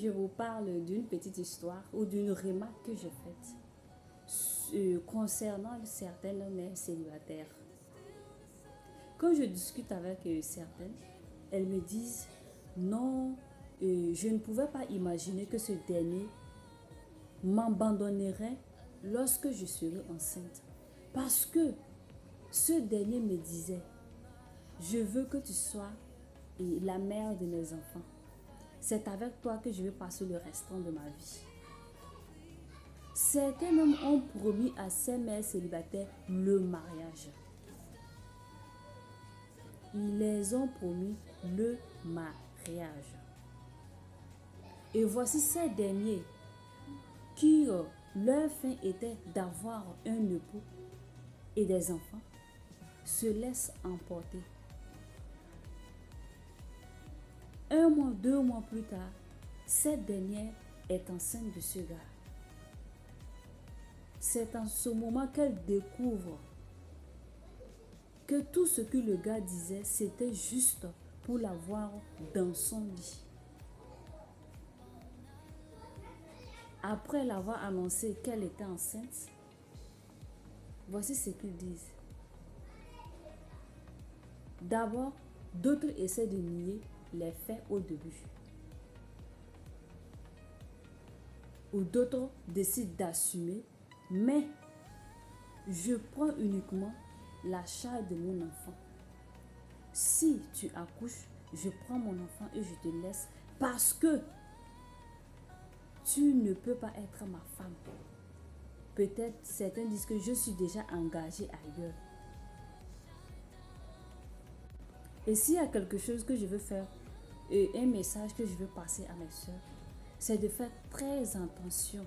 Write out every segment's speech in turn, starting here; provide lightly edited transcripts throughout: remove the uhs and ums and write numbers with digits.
je vous parle d'une petite histoire ou d'une remarque que j'ai faite concernant certaines mères célibataires. Quand je discute avec certaines, elles me disent non, je ne pouvais pas imaginer que ce dernier m'abandonnerait lorsque je serai enceinte. Parce que ce dernier me disait, je veux que tu sois la mère de mes enfants. C'est avec toi que je vais passer le restant de ma vie. Certains même ont promis à ces mères célibataires le mariage. Ils les ont promis le mariage. Et voici ces derniers qui, leur fin était d'avoir un époux et des enfants, se laissent emporter. 1 mois, 2 mois plus tard, cette dernière est enceinte de ce gars. C'est en ce moment qu'elle découvre que tout ce que le gars disait, c'était juste pour l'avoir dans son lit. Après l'avoir annoncé qu'elle était enceinte, voici ce qu'ils disent. D'abord, d'autres essaient de nier les faits au début. Ou d'autres décident d'assumer, mais je prends uniquement la charge de mon enfant. Si tu accouches, je prends mon enfant et je te laisse parce que tu ne peux pas être ma femme. Peut-être certains disent que je suis déjà engagée ailleurs. Et s'il y a quelque chose que je veux faire, un message que je veux passer à mes soeurs, c'est de faire très attention.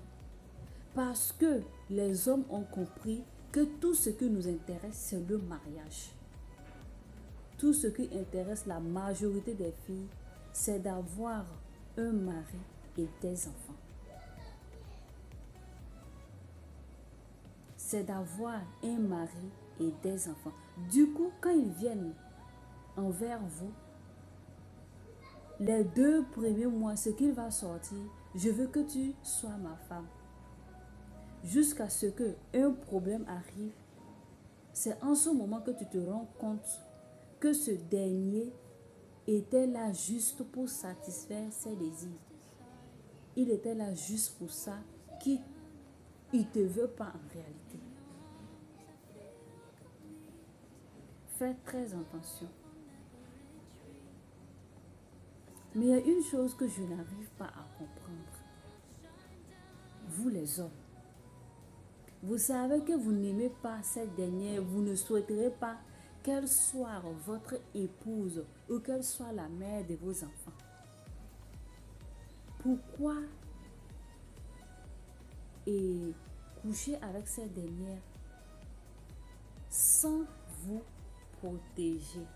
Parce que les hommes ont compris que tout ce qui nous intéresse, c'est le mariage. Tout ce qui intéresse la majorité des filles, c'est d'avoir un mari et des enfants. C'est d'avoir un mari et des enfants. Du coup, quand ils viennent envers vous, les 2 premiers mois, ce qu'il va sortir, je veux que tu sois ma femme. Jusqu'à ce qu'un problème arrive, c'est en ce moment que tu te rends compte que ce dernier était là juste pour satisfaire ses désirs. Il était là juste pour ça, qu'il ne te veut pas en réalité. Faites très attention. Mais il y a une chose que je n'arrive pas à comprendre. Vous les hommes, vous savez que vous n'aimez pas cette dernière, vous ne souhaiterez pas qu'elle soit votre épouse ou qu'elle soit la mère de vos enfants. Pourquoi coucher avec cette dernière sans vous protéger?